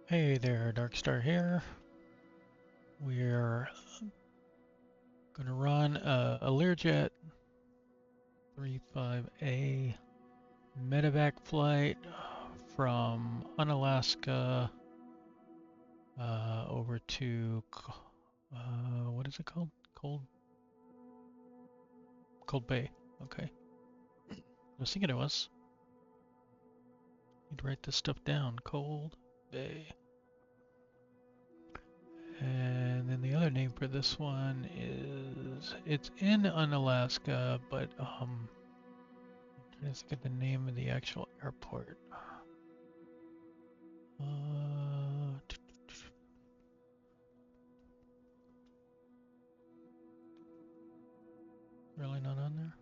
Hey there, Darkstar here. We're going to run a Learjet 35A medevac flight from Unalaska over to, what is it called? Cold Bay. Okay. I was thinking it was. You'd write this stuff down. Cold Bay. And then the other name for this one is, it's in Unalaska, but I'm trying to think of the name of the actual airport. Really not on there?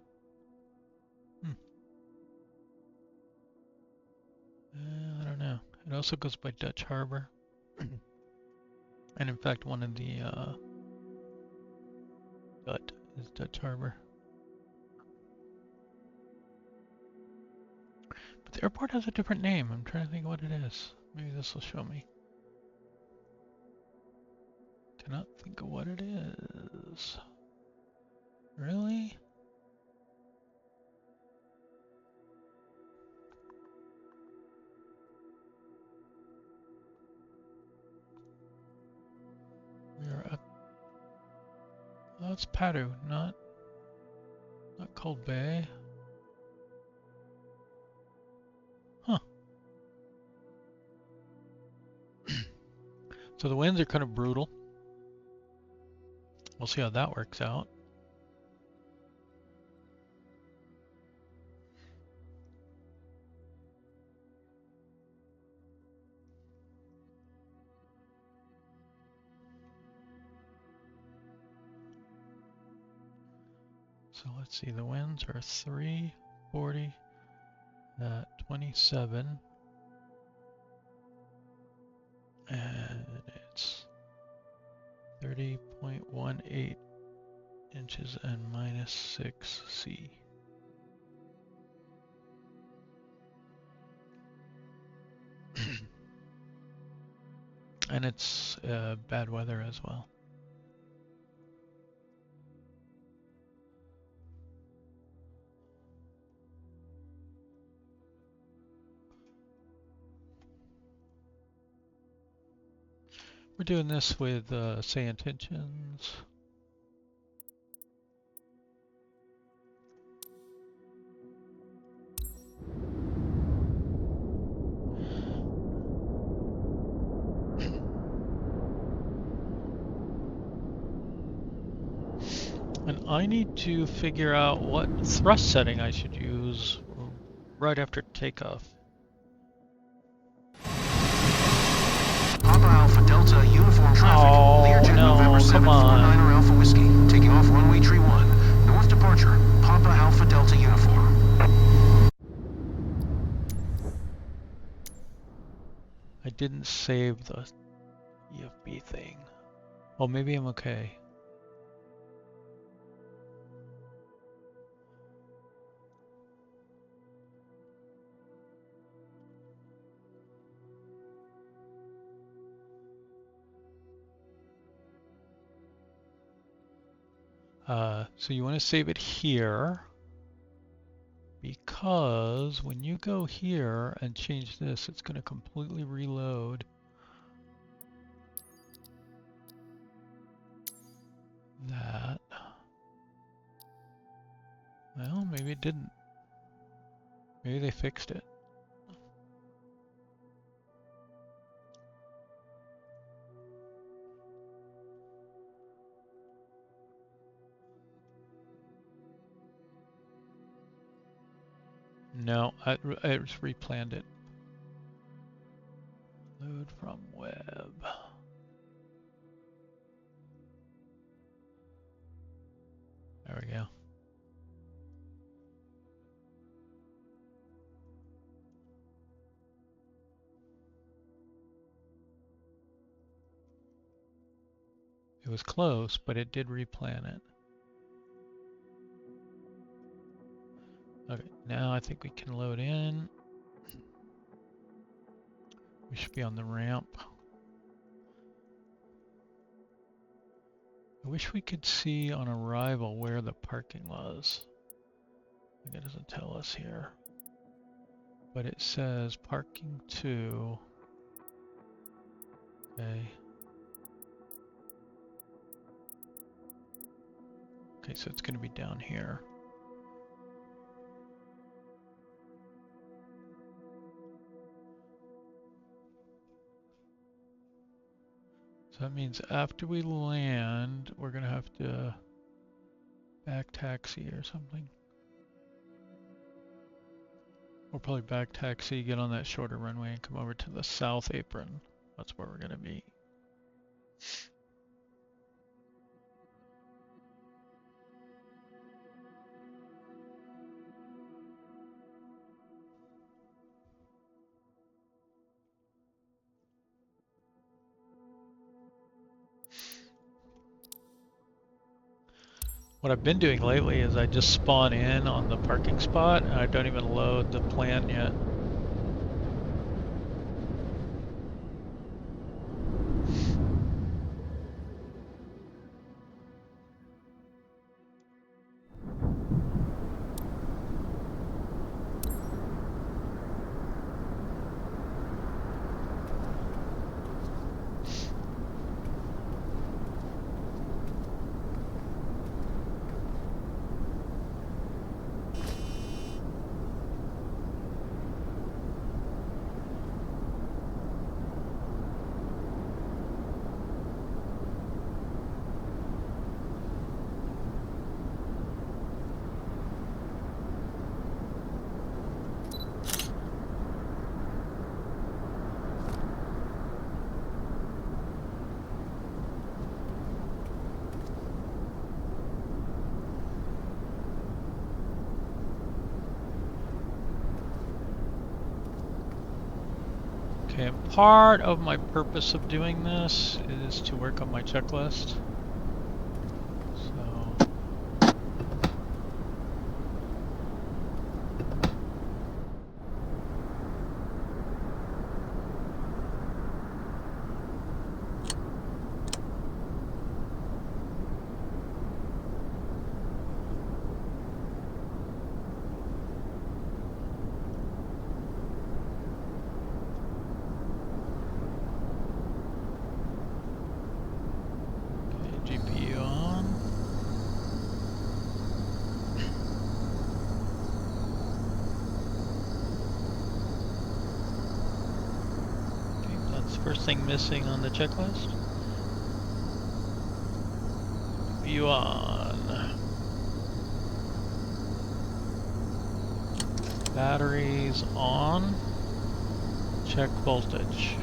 I don't know. It also goes by Dutch Harbor. And in fact, one of the Dut is Dutch Harbor. But the airport has a different name. I'm trying to think what it is. Maybe this will show me. Cannot think of what it is. Really? We are at... Oh, it's Padu, not Cold Bay. Huh. So the winds are kind of brutal. We'll see how that works out. So let's see, the winds are 340 at 27. And it's 30.18 inches and -6 C. And it's bad weather as well. We're doing this with SayIntentions. And I need to figure out what thrust setting I should use right after takeoff. Papa Alpha Delta uniform traffic. Learjet November 749er Alpha Whiskey. Taking off runway tree 1. North departure. Papa Alpha Delta uniform. I didn't save the EFB thing. Oh, maybe I'm okay. So you want to save it here, because when you go here and change this, it's going to completely reload that. Well, maybe it didn't. Maybe they fixed it. No, I just replanned it. Load from web. There we go. It was close, but it did replan it. Okay, now I think we can load in. We should be on the ramp. I wish we could see on arrival where the parking was. It doesn't tell us here. But it says parking 2. Okay. Okay, so it's going to be down here. So that means after we land, we're going to have to back taxi or something. We'll probably back taxi, get on that shorter runway, and come over to the south apron. That's where we're going to be. What I've been doing lately is I just spawn in on the parking spot and I don't even load the plan yet. Okay, and part of my purpose of doing this is to work on my checklist. So GPU on. Okay, that's the first thing missing on the checklist. GPU on. Batteries on. Check voltage.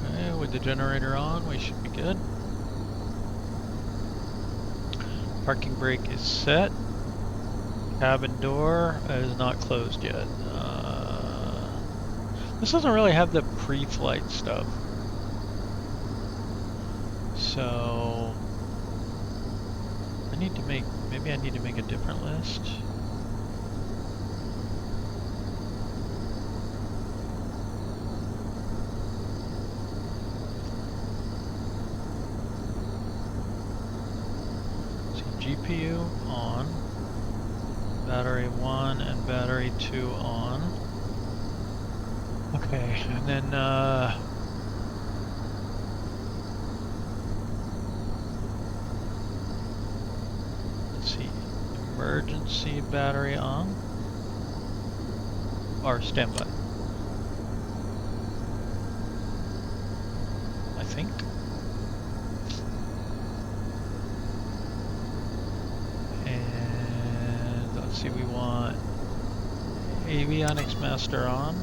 Okay, with the generator on, we should be good. Parking brake is set. Cabin door is not closed yet. This doesn't really have the pre-flight stuff. So maybe I need to make a different list. GPU on, battery 1 and battery 2 on. Okay, and then let's see, emergency battery on, or standby, I think. See, we want avionics master on.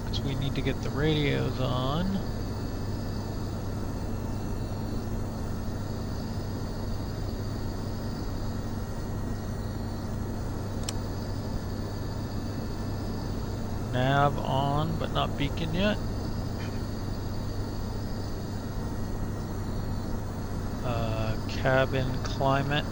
Because we need to get the radios on. Nav on, but not beacon yet. Cabin climate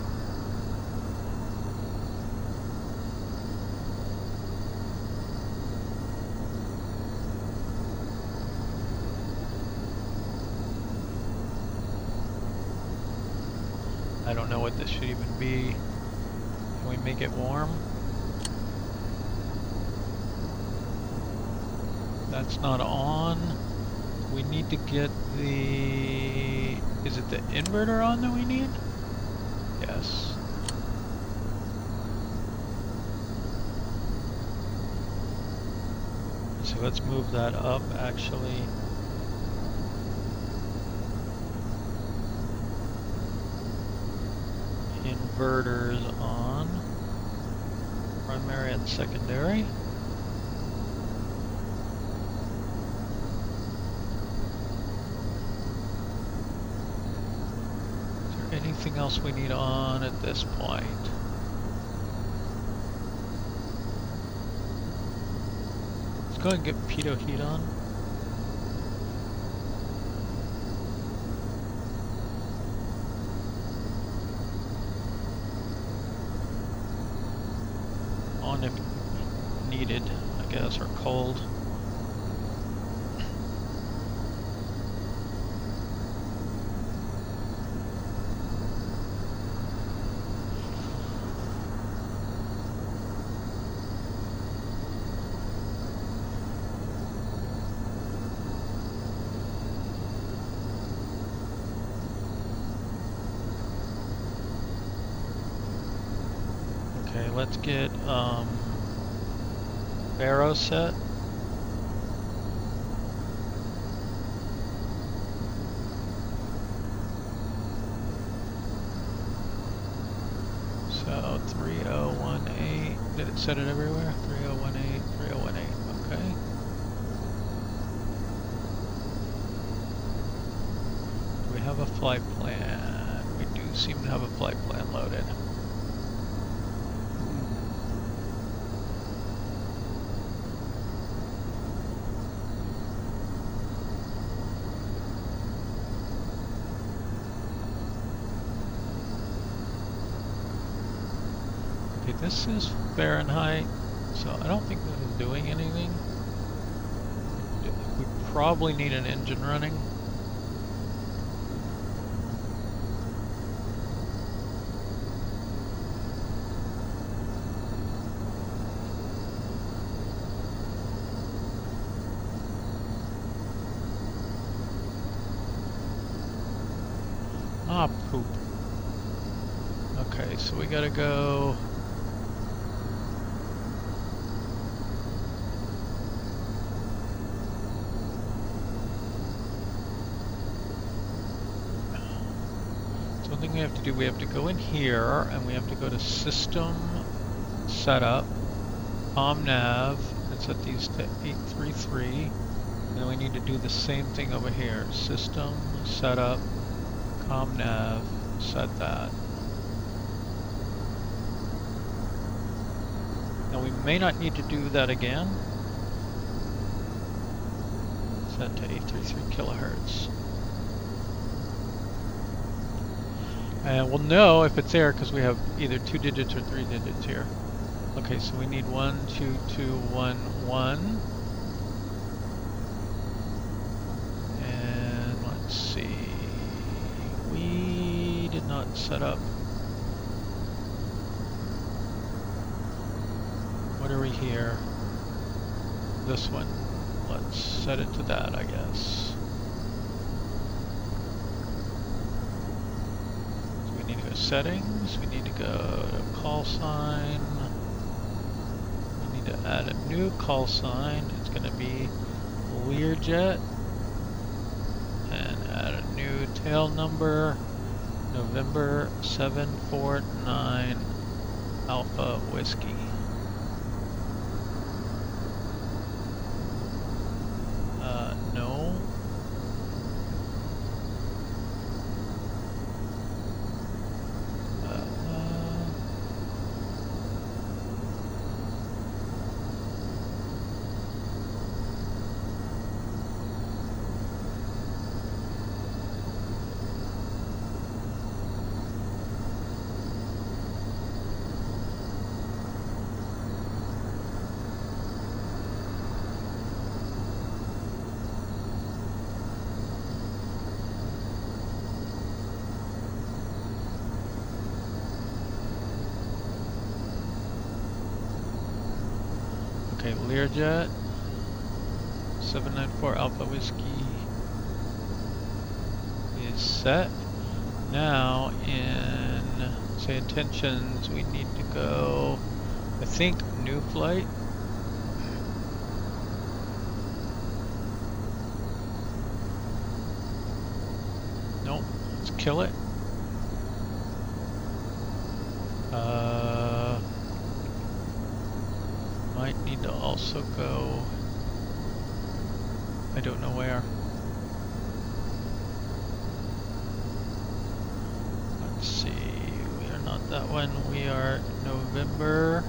I don't know what this should even be. Can we make it warm? That's not on. We need to get the... Is it the inverter on that we need? Yes. So let's move that up actually. Inverters on. Primary and secondary. Is there anything else we need on at this point? Let's go and get pitot heat on. On if needed, I guess, or cold. Okay, let's get Barrow set. So 3018. Did it set it everywhere? 3018, 3018. Okay. Do we have a flight plan? We do seem to have a flight plan loaded. This is Fahrenheit, so I don't think this is doing anything. We probably need an engine running. Ah, poop. Okay, so we gotta go... we have to do, we have to go in here and we have to go to system setup, nav, and set these to 833, and then we need to do the same thing over here, system setup, nav, set that. Now we may not need to do that again. Set to 833 kilohertz. And we'll know if it's there because we have either 2 digits or 3 digits here. Okay, so we need 12211. And let's see. We did not set up. What are we here? This one. Let's set it to that, I guess. Settings, we need to go to call sign. We need to add a new call sign. It's going to be Learjet. And add a new tail number, November 749 Alpha Whiskey. No. Learjet 794 Alpha Whiskey is set. Now in SayIntentions we need to go, I think, new flight. Nope, let's kill it. Might need to also go, I don't know where. Let's see, we are not that one, we are November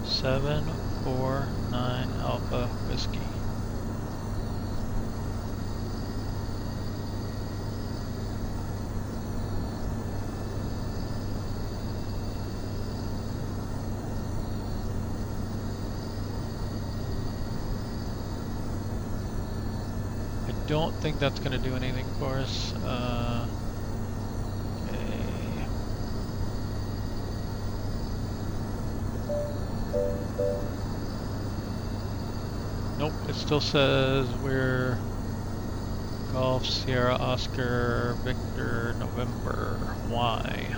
749 Alpha Whiskey. I don't think that's going to do anything for us. Okay. Nope, it still says we're Golf Sierra Oscar Victor November. Why?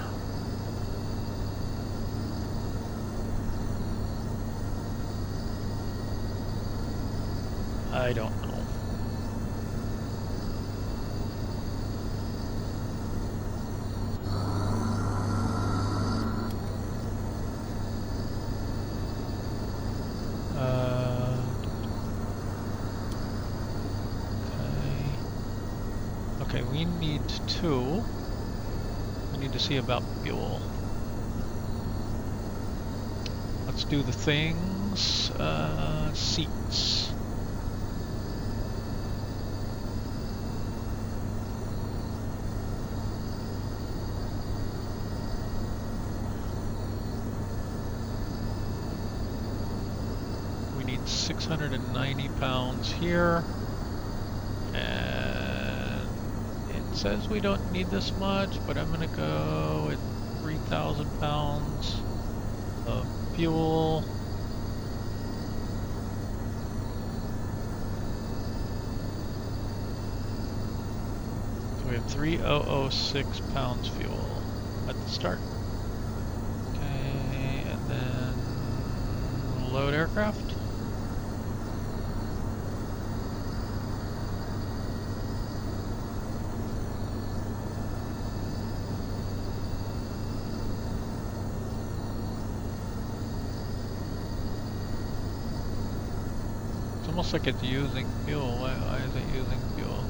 I don't know. Okay, we need to see about fuel. Let's do the things. Seats. We need 690 pounds here. And it says we don't need this much, but I'm gonna go with 3,000 pounds of fuel. So we have 3,006 pounds fuel at the start. Okay, and then load aircraft. Almost like it's using fuel. Why is it using fuel?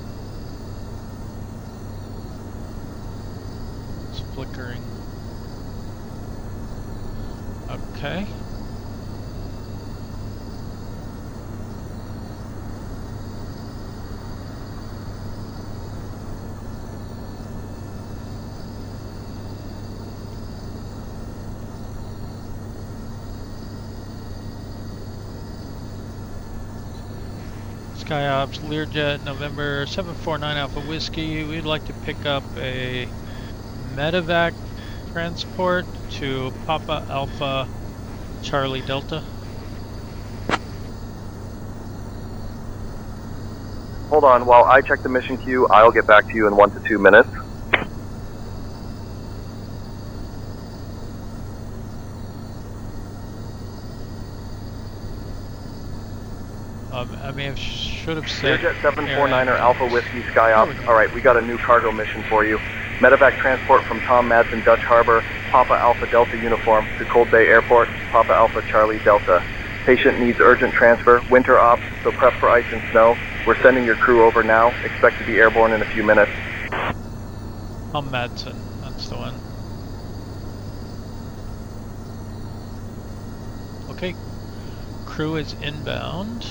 It's flickering. Okay. SkyOps, Learjet, November 749 Alpha Whiskey. We'd like to pick up a medevac transport to Papa Alpha Charlie Delta. Hold on, while I check the mission queue, I'll get back to you in 1 to 2 minutes. I should have said. Learjet 749er Alpha Whiskey SkyOps. Alright, we got a new cargo mission for you. Medevac transport from Tom Madsen Dutch Harbor, Papa Alpha Delta uniform to Cold Bay Airport, Papa Alpha Charlie Delta. Patient needs urgent transfer, winter ops, so prep for ice and snow. We're sending your crew over now. Expect to be airborne in a few minutes. Tom Madsen, that's the one. Okay, crew is inbound.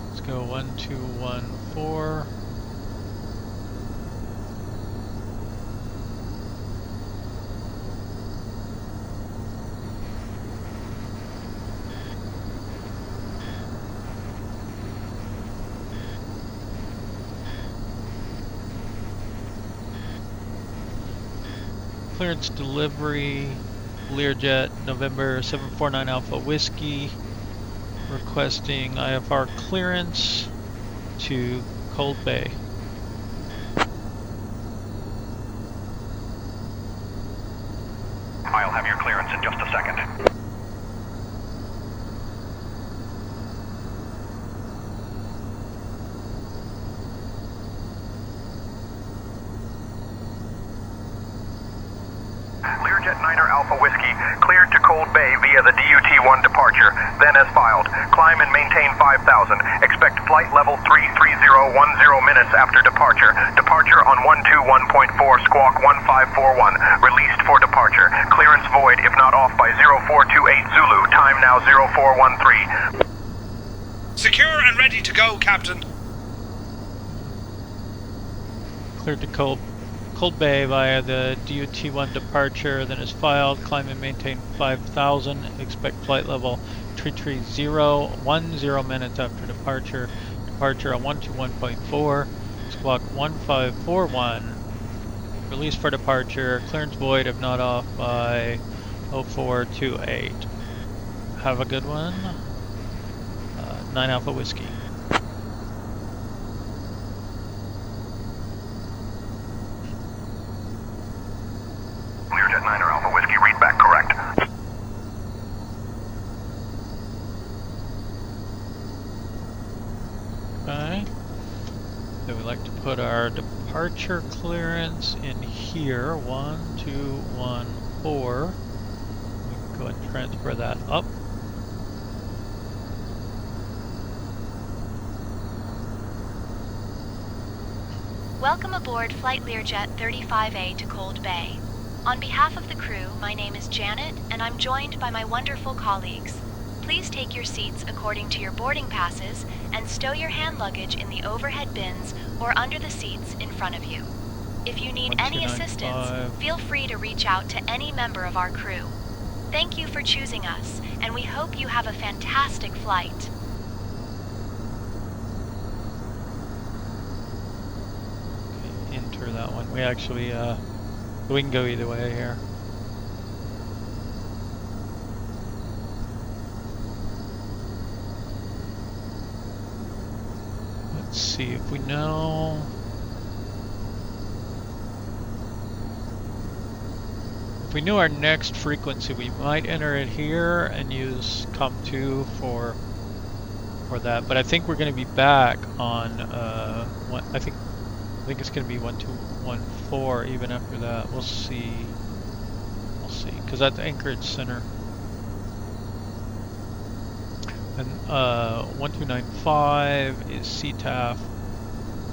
Let's go 1214. clearance delivery, Learjet, November 749 Alpha Whiskey, requesting IFR clearance to Cold Bay. I'll have your clearance in just a second. Learjet 9er Alpha Whiskey, cleared to Cold Bay via the DUT-1 departure, then as filed. Climb and maintain 5,000. Expect flight level 33010 minutes after departure. Departure on 121.4 squawk 1541. Released for departure. Clearance void if not off by 0428 Zulu. Time now 0413. Secure and ready to go, Captain. Cleared to Cold Bay via the DUT-1 departure, then is filed. Climb and maintain 5,000. Expect flight level 33010 minutes after departure. Departure on 121.4, squawk 1541. Release for departure. Clearance void if not off by 0428. Have a good one. 9 Alpha Whiskey. Learjet 9er Alpha Whiskey, read back correct. Okay. So we like to put our departure clearance in here. 1214. We can go and transfer that up. Welcome aboard Flight Learjet 35A to Cold Bay. On behalf of the crew, my name is Janet, and I'm joined by my wonderful colleagues. Please take your seats according to your boarding passes and stow your hand luggage in the overhead bins or under the seats in front of you. If you need any assistance, feel free to reach out to any member of our crew. Thank you for choosing us, and we hope you have a fantastic flight. Okay, enter that one. We actually, we can go either way here. Let's see if we know. If we knew our next frequency, we might enter it here and use COM2 for that. But I think we're going to be back on. I think it's going to be 1214 even after that. We'll see. We'll see, because that's Anchorage Center. And 1295 is CTAF,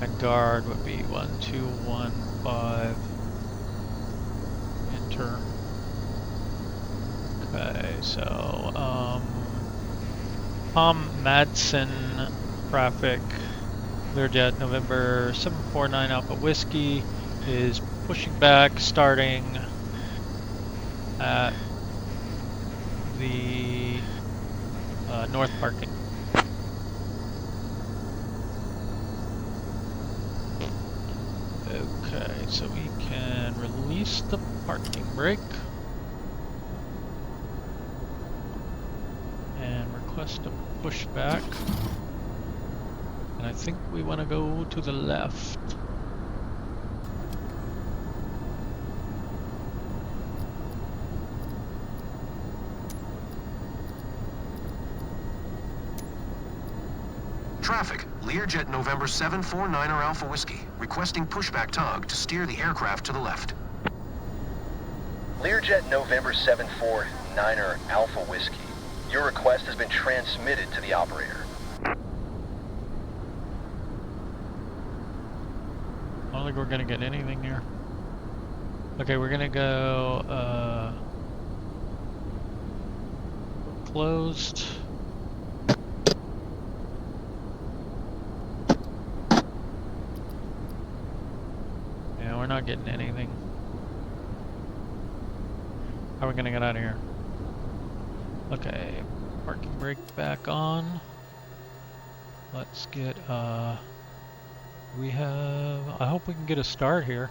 and guard would be 1215. Enter. Okay, so Tom Madsen traffic, Learjet November 749 Alpha Whiskey is pushing back, starting at the north parking. Okay, so we can release the parking brake and request a pushback. And I think we want to go to the left. Traffic. Learjet November 749er Alpha Whiskey. Requesting pushback tug to steer the aircraft to the left. Learjet November 749er Alpha Whiskey. Your request has been transmitted to the operator. I don't think we're gonna get anything here. Okay, we're gonna go closed. Yeah, we're not getting anything. How are we gonna get out of here? Okay, parking brake back on. Let's get we have, I hope we can get a start here.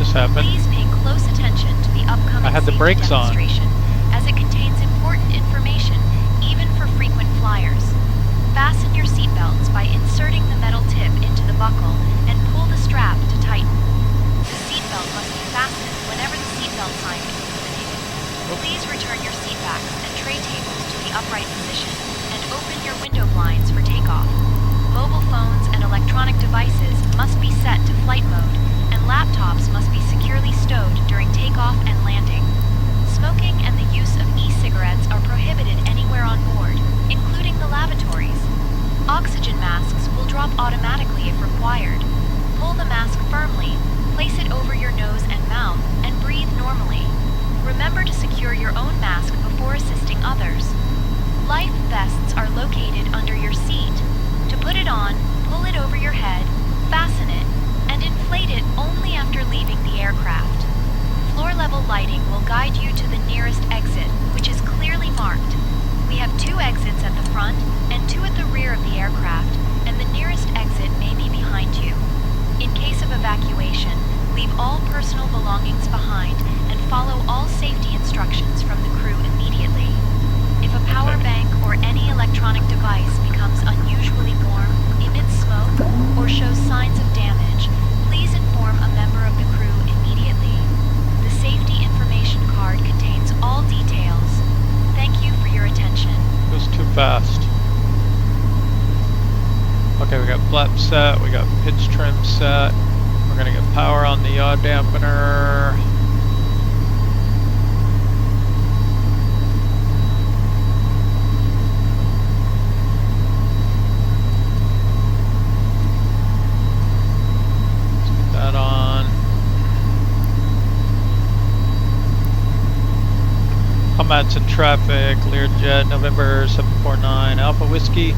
just happened? Please pay close attention to the upcoming I had the safety brakes on. demonstration, as it contains important information, even for frequent flyers. Fasten your seatbelts by inserting the metal tip into the buckle and pull the strap to tighten. The seatbelt must be fastened whenever the seatbelt sign is illuminated. Please return your seatbacks and tray tables to the upright position and open your window blinds for takeoff. Mobile phones and electronic devices must be set to flight mode, and laptops must be securely stowed during takeoff and landing. Smoking and the use of e-cigarettes are prohibited anywhere on board, including the lavatories. Oxygen masks will drop automatically if required. Pull the mask firmly, place it over your nose and mouth, and breathe normally. Remember to secure your own mask before assisting others. Life vests are located under your seat. To put it on, pull it over your head, fasten it, and inflate it only after leaving the aircraft. Floor-level lighting will guide you to the nearest exit, which is clearly marked. We have 2 exits at the front and 2 at the rear of the aircraft, and the nearest exit may be behind you. In case of evacuation, leave all personal belongings behind and follow all safety instructions from the crew immediately. If a power bank or any electronic device becomes unusually warm, emits smoke, or shows signs of damage, please inform a member of the crew immediately. The safety information card contains all details. Thank you for your attention. It goes too fast. Okay, we got flap set, we got pitch trim set. We're gonna get power on the yaw dampener. Let's get that on. Combat's in traffic, Learjet, November 749 Alpha Whiskey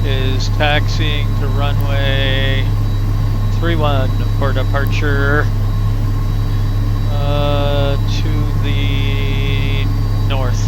is taxiing to runway 31 for departure to the north.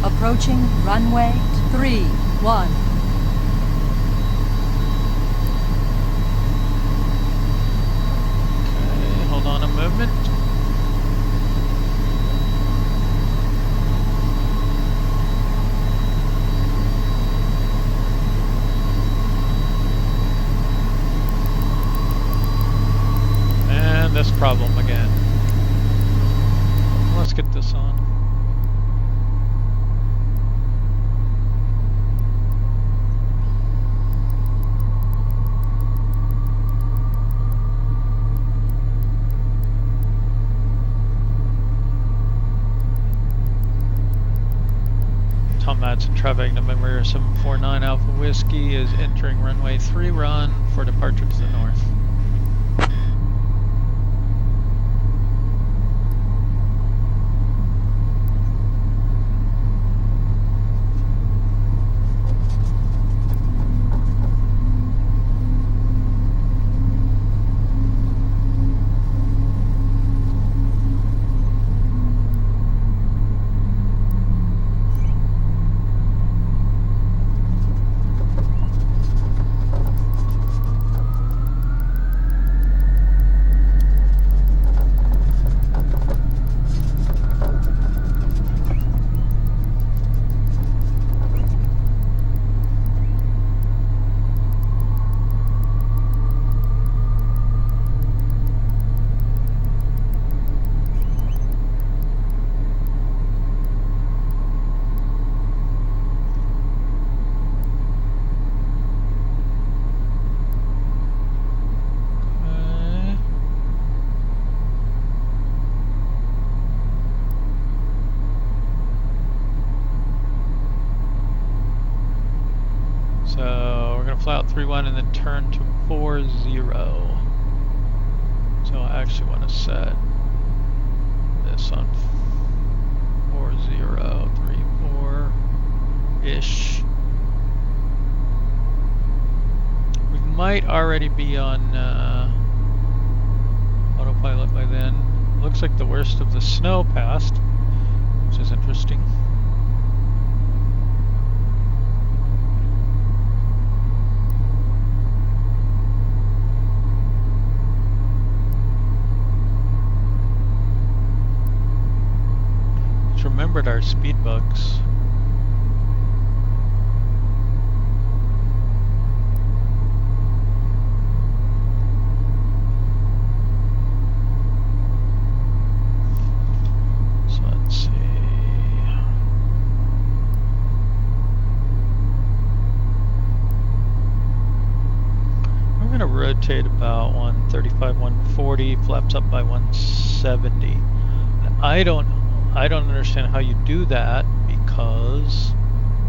Approaching runway 31. Okay, hold on a movement. And this problem again. Let's get this on. Combat's in traffic, November 749 Alpha Whiskey is entering runway 3 run for departure to the north. So we're gonna fly out 3-1 and then turn to 4-0. So I actually want to set this on 4-0, 3-4-ish. We might already be on autopilot by then. Looks like the worst of the snow passed, which is interesting. Just remembered our speed bugs. Rotate about 135, 140, flaps up by 170. I don't understand how you do that because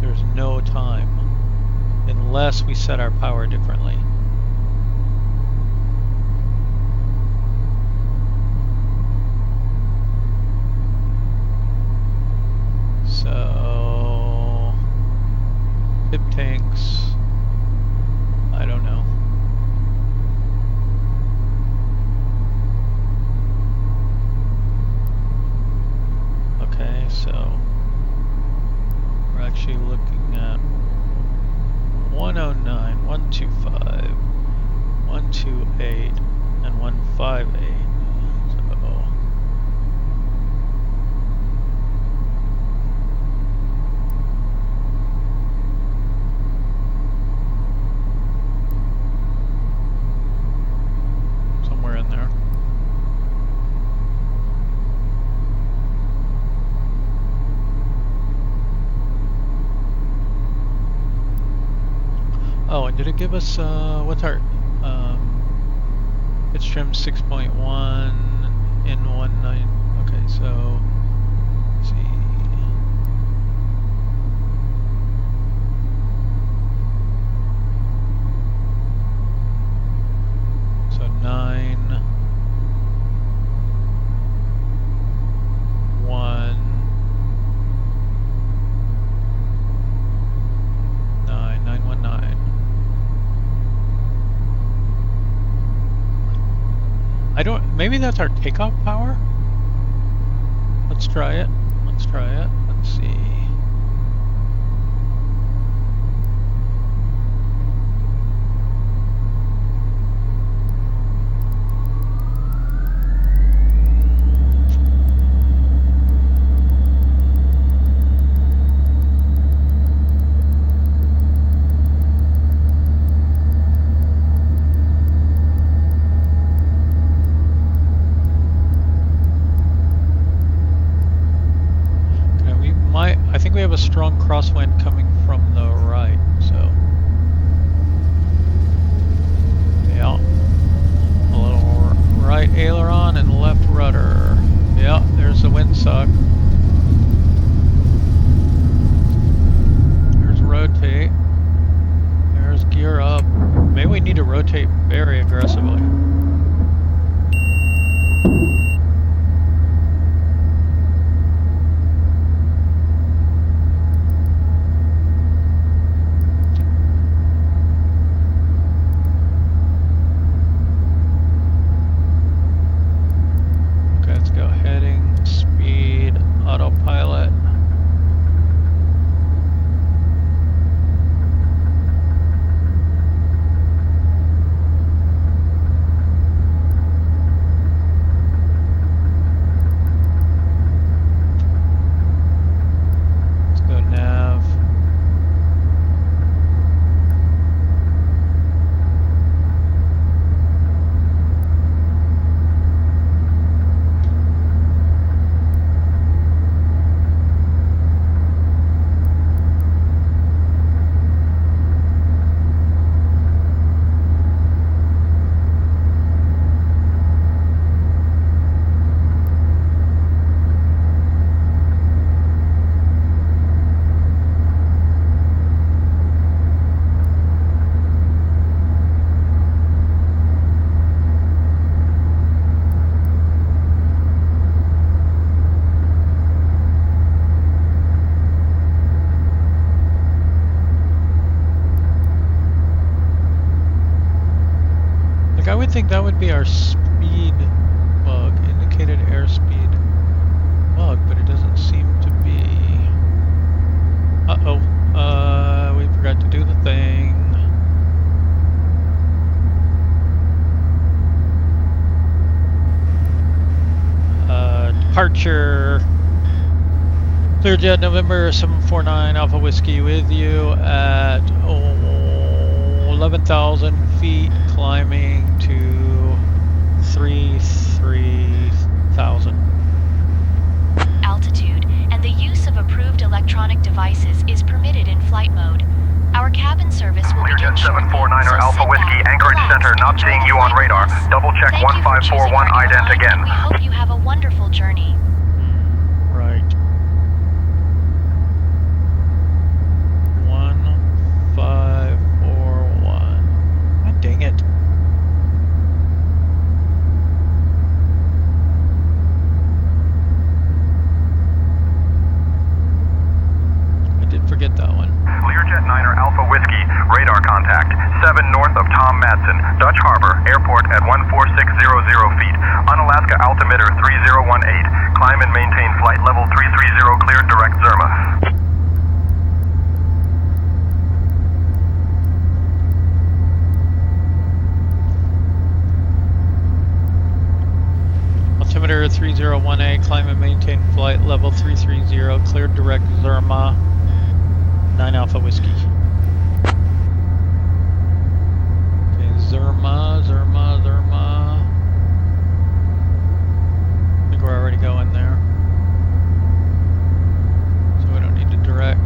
there's no time unless we set our power differently. So pip tanks, I don't know. So we're actually looking at 109, 125, 128, and 158. So somewhere in there. Oh, and did it give us, what's our, pitch trim 6.1 in 19, okay, so, let's see. So 9, 1, 9, 919. I don't, maybe that's our takeoff power? Let's try it. Let's try it. Let's see. I think we have a strong crosswind coming from the right, so yeah, a little right aileron and left rudder. Yeah, there's the windsock. There's rotate. There's gear up. Maybe we need to rotate very aggressively. think that would be our speed bug, indicated airspeed bug, but it doesn't seem to be. Uh-oh. We forgot to do the thing. Departure. Learjet, November 749 Alpha Whiskey with you at 11,000 feet, climbing to 33,000. Altitude, and the use of approved electronic devices is permitted in flight mode. Our cabin service will begin Learjet shortly, 749er so Alpha sit Whiskey, back, Anchorage relax, Center, and not enjoy seeing the you on flight with radar. us. Double check Thank you for choosing 1541 our ident airline, again. and we hope you have a wonderful journey. Right. 1541. Ah, dang it. I did forget that one. Learjet 9er Alpha Whiskey, radar contact, 7 north of Tom Madsen, Dutch Harbor, airport at 14600 feet. Unalaska altimeter 3018. Climb and maintain flight level 330, cleared direct Zerma. Altimeter 301A, climb and maintain flight level 330, cleared direct Zerma, 9 Alpha Whiskey. Okay, Zerma. I think we're already going there. So we don't need to direct.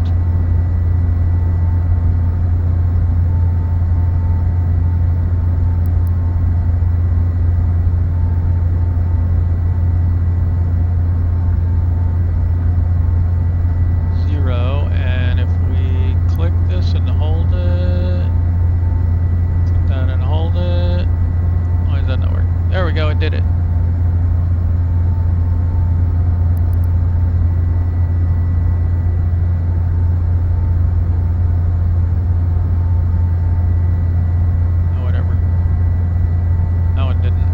And if we click this and hold it, click that and hold it. Why is that not working? There we go, it did it. Oh, whatever. That one didn't.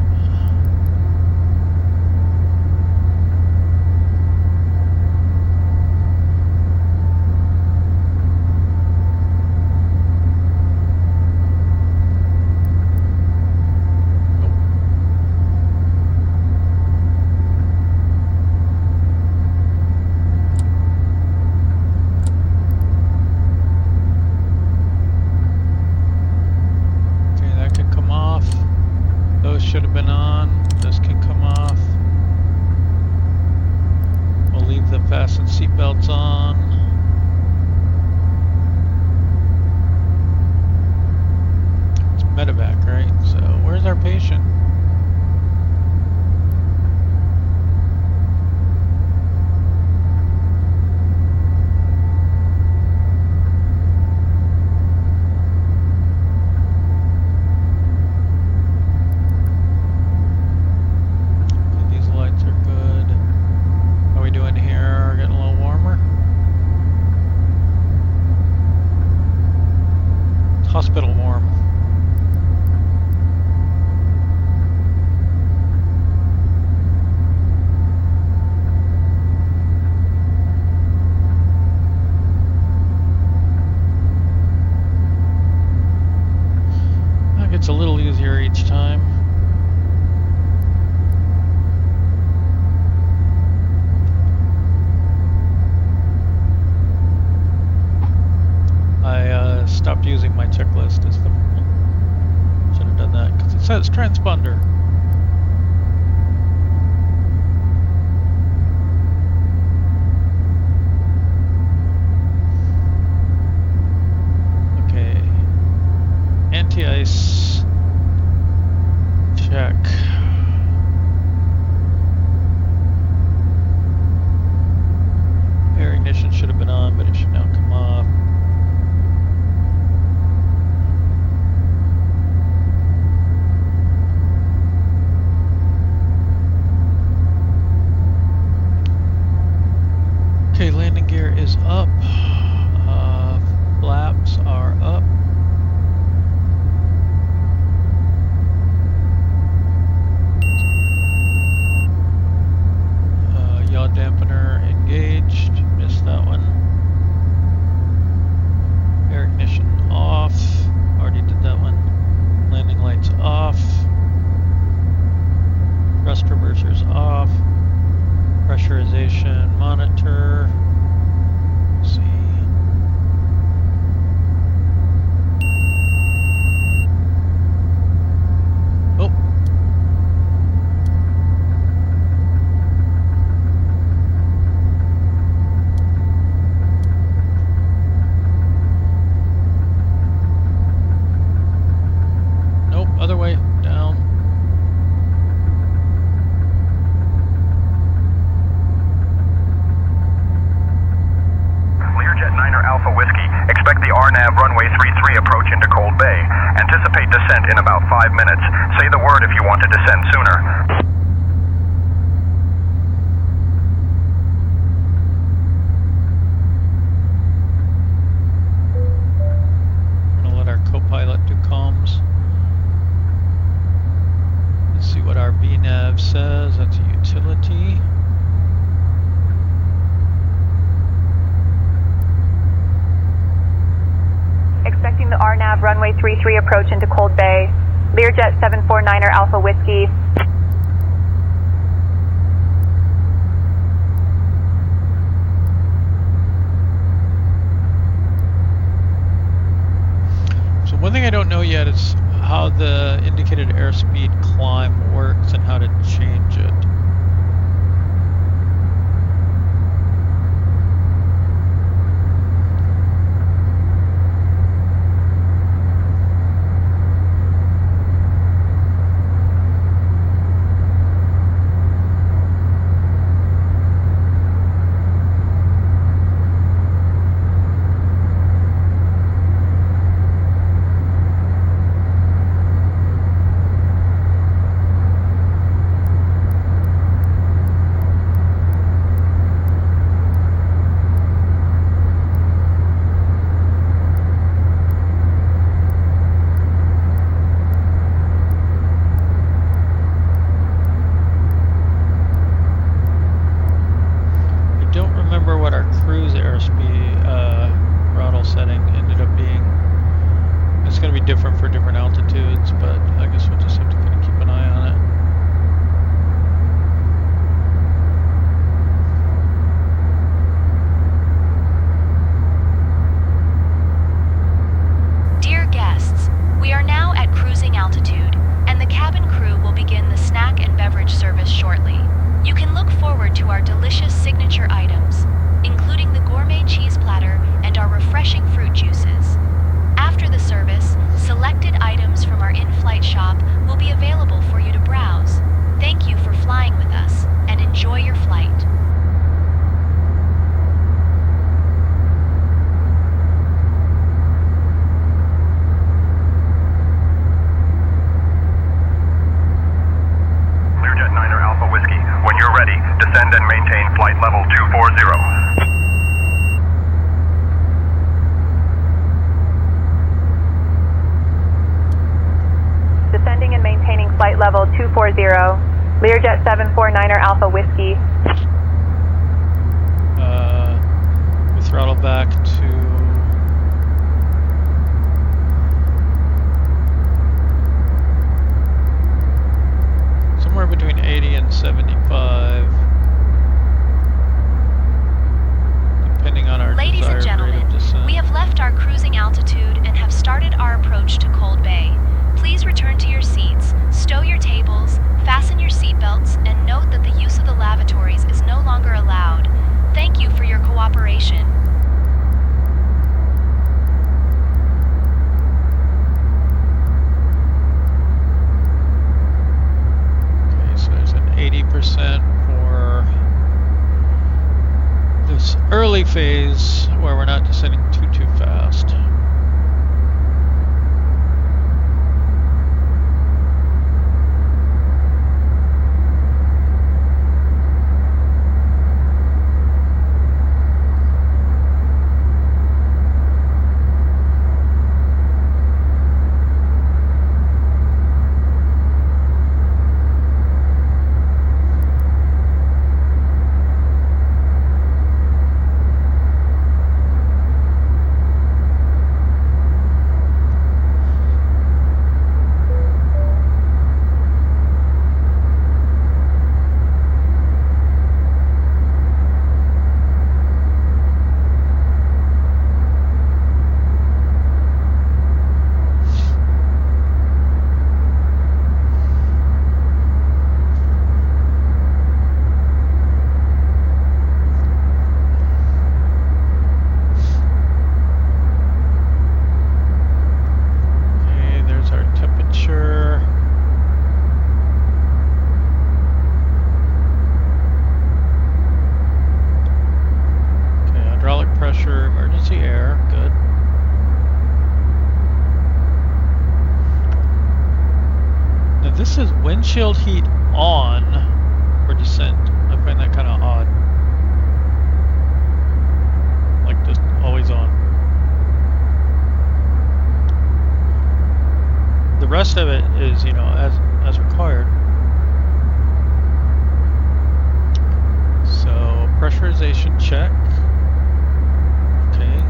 Should have been on. This can come off. We'll leave the fasten seatbelts on. It's medevac, right? So where's our patient? Hospital warm. That gets a little easier each time. I stopped using my checklist as the should have done that because it says transponder. Okay, anti-ice check. Air ignition should have been on, but it should now come off. Niner Alpha Whiskey. Expect the RNAV runway 33 approach into Cold Bay. Anticipate descent in about 5 minutes. Say the word if you want to descend sooner. Co-pilot do comms. Let's see what our VNAV says. That's a utility. Expecting the RNAV runway 33 approach into Cold Bay. Learjet 749er Alpha Whiskey. So one thing I don't know yet is how the indicated airspeed climb works and how to change it. What our cruise airspeed throttle setting ended up being. It's going to be different for different altitudes, but I guess we'll just have to kind of keep an eye on it. Dear guests, we are now at cruising altitude, and the cabin crew will begin the snack and beverage service shortly. You can look forward to our delicious signature items, including the gourmet cheese platter and our refreshing fruit juices. After the service, selected items from our in-flight shop will be available for you to browse. Thank you for flying with us, and enjoy your flight. Learjet 9er Alpha Whiskey. When you're ready, descend and maintain flight level 240. Descending and maintaining flight level 240. Learjet 749er Alpha Whiskey. We throttle back to somewhere between 80 and 75, depending on our Ladies and gentlemen, we have left our cruising altitude and have started our approach to Cold Bay. Please return to your seats, stow your tables, fasten your seatbelts, and note that the use of the lavatories is no longer allowed. Thank you for your cooperation. emergency air, good. Now this is windshield heat on for descent. I find that kind of odd. Like just always on. The rest of it is, you know, as required. So pressurization check. Okay.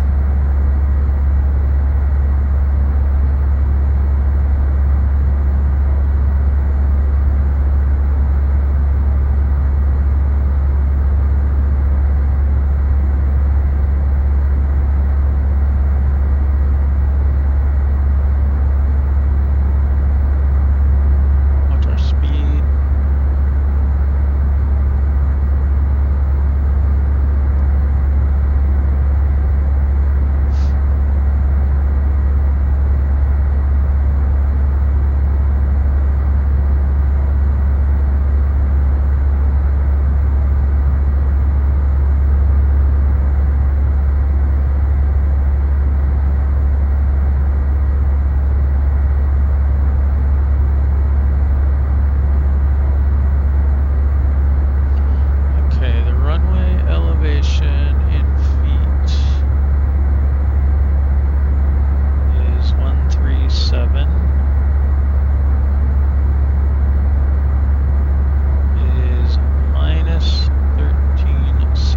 Watch our speed. Okay, the runway elevation in feet is 137. Is minus 13C.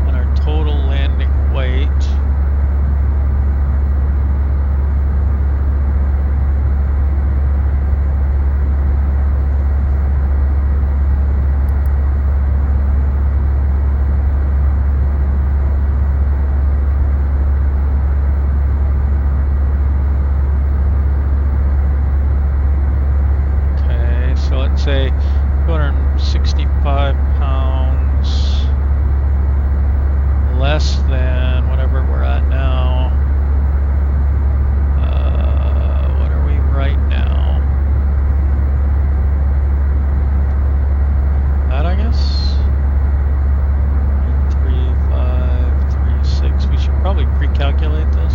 And our total landing weight okay, so let's say 265 pounds less than whatever we're at now. What are we right now? That, I guess? 13536. We should probably pre-calculate this.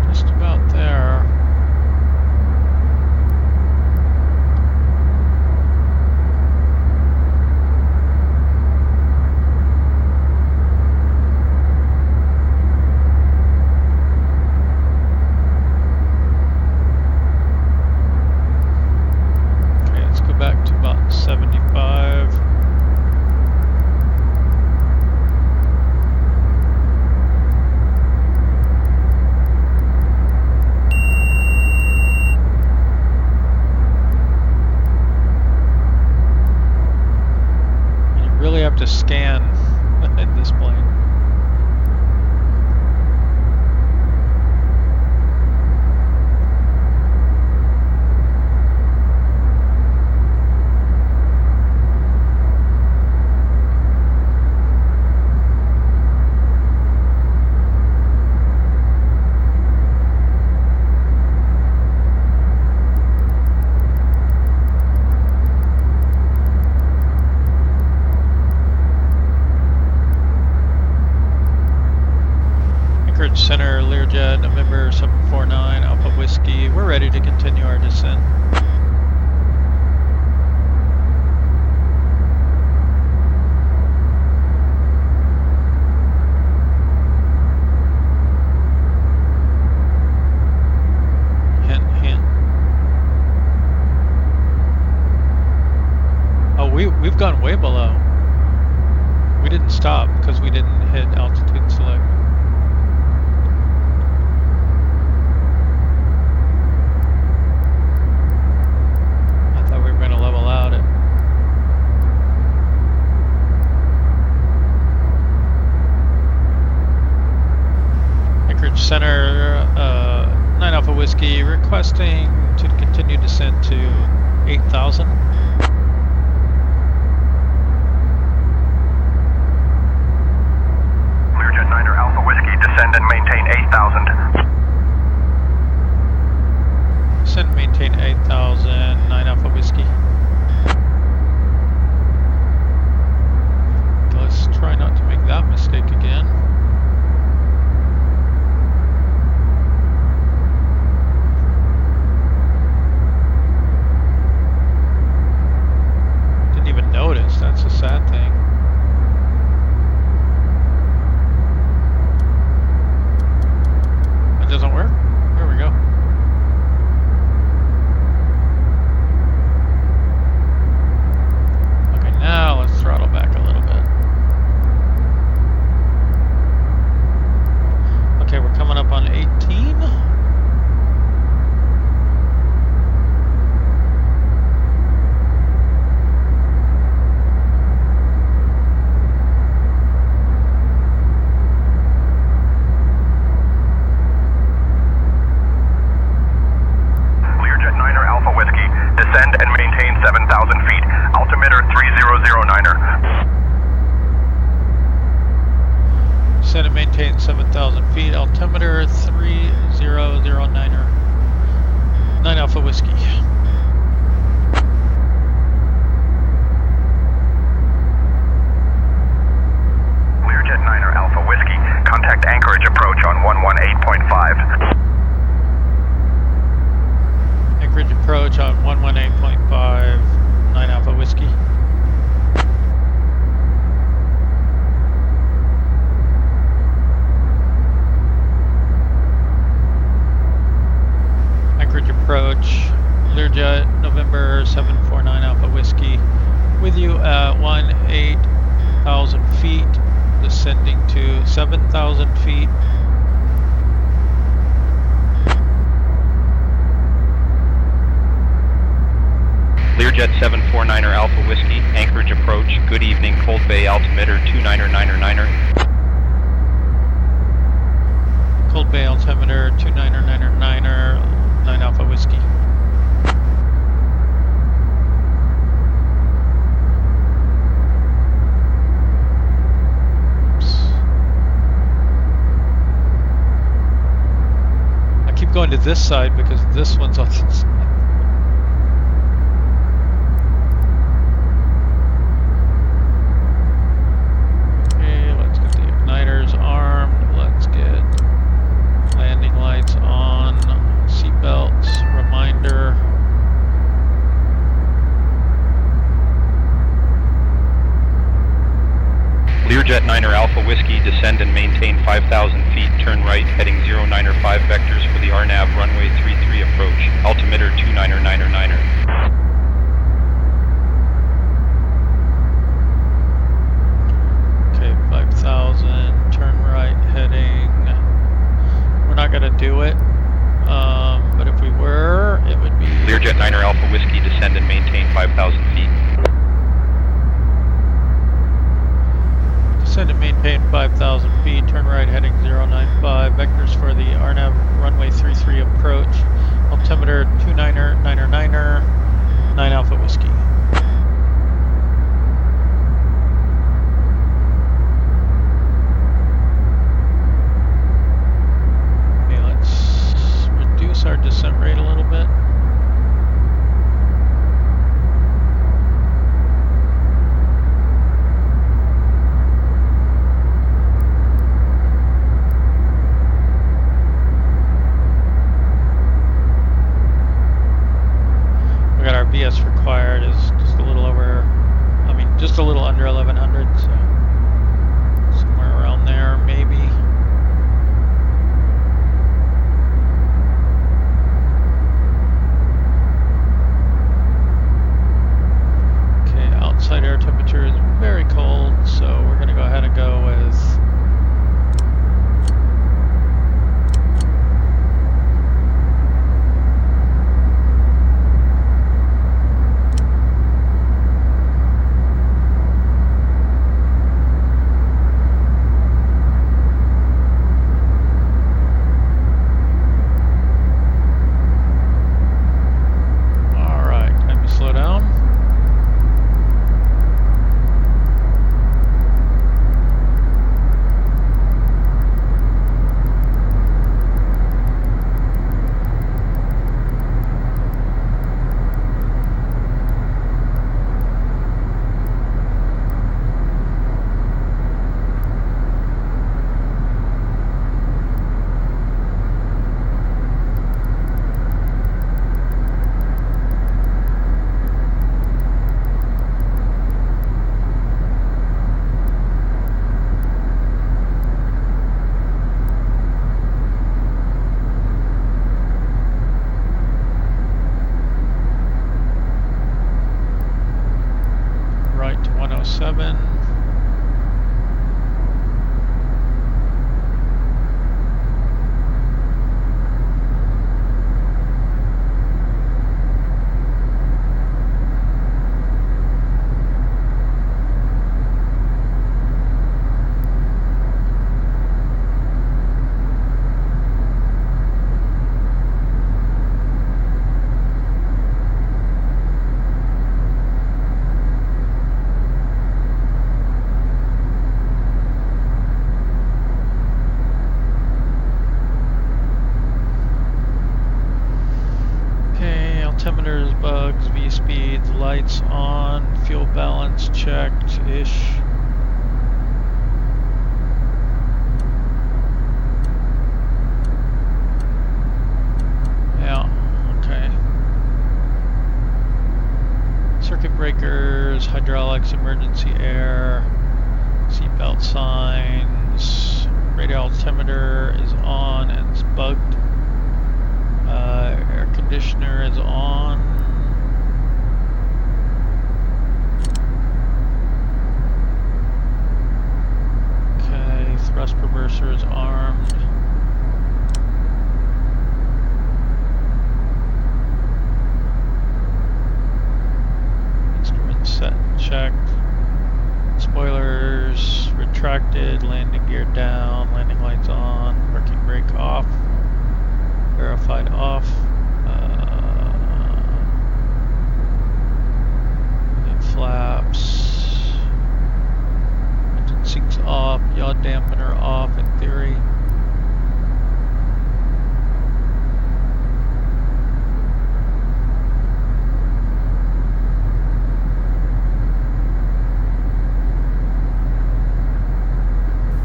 Just about there. Okay, let's go back to about 75. And you really have to scan in this plane. Anchorage Center, Learjet, November 749, Alpha Whiskey. We're ready to continue our descent. we've gone way below. We didn't stop because we didn't hit altitude select. I thought we were going to level out at Anchorage Center, 9 Alpha Whiskey, requesting to continue descent to 8,000. Learjet 9 Alpha Whiskey, descend and maintain 8,000. Descend and maintain 8,000, 9 Alpha Whiskey. Okay, let's try not to make that mistake again. Even notice, that's a sad thing. That doesn't work? There we go. Okay, now let's throttle back a little bit. Okay, we're coming up on 18. Descend and maintain 7,000 feet. Altimeter 3009er. Descend and maintain 7,000 feet. Altimeter 3009er. 9 Alpha Whiskey. Learjet 9er Alpha Whiskey. Contact Anchorage approach on 118.5. Anchorage approach on 118.5, 9 Alpha Whiskey. Anchorage approach, Learjet, November 749 Alpha Whiskey, with you at 18,000 feet, descending to 7,000 feet. Learjet 749er Alpha Whiskey, Anchorage approach, good evening, Cold Bay altimeter 29er. Cold Bay altimeter 29er, 9 Alpha Whiskey. Oops. I keep going to this side because this one's on this side. Armed. Let's get landing lights on, seatbelts, reminder. Learjet 9er Alpha Whiskey, descend and maintain 5,000 feet, turn right, heading 095 vectors for the RNAV runway 33 approach, altimeter 29er. Okay, 5,000, turn right, heading. We're not gonna do it, but if we were, it would be... Learjet 9er Alpha Whiskey, descend and maintain 5,000 feet. Descend and maintain 5,000 feet, turn right, heading 095, vectors for the RNAV runway 33 approach, altimeter 29er, 9 Alpha Whiskey. Our descent rate a little bit. We got our BS required is just a little over, just a little under 1100, so somewhere around there maybe. Outside air 907. Altimeters, bugs, V-speeds, lights on, fuel balance checked-ish. Yeah, okay. Circuit breakers, hydraulics, emergency air, seatbelt signs, radio altimeter is on and it's bugged. Air conditioner is on. Okay, thrust reverser is armed. Instruments set and checked. Spoilers retracted, landing gear down, landing lights on, parking brake off, verified off. Flaps. Engine sinks off, yaw dampener off in theory.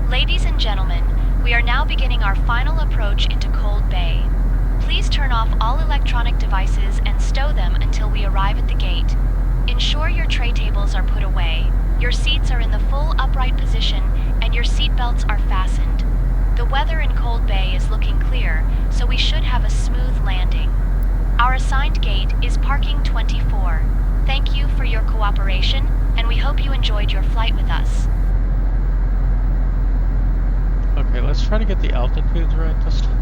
Ladies and gentlemen, we are now beginning our final approach into Cold Bay. Please turn off all electronic devices and stow them until we arrive at the gate. Ensure your tray tables are put away, your seats are in the full upright position, and your seat belts are fastened. The weather in Cold Bay is looking clear, so we should have a smooth landing. Our assigned gate is Parking 24. Thank you for your cooperation, and we hope you enjoyed your flight with us. Okay, let's try to get the altitudes right this time.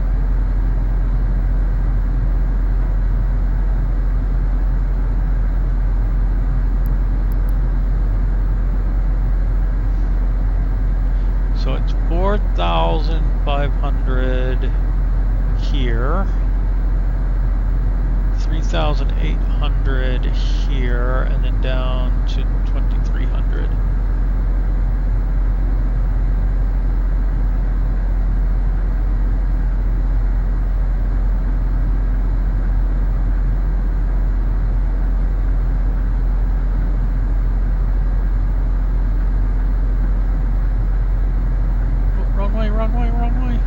So it's 4,500 here, 3,800 here, and then down to 2,300. Wrong way.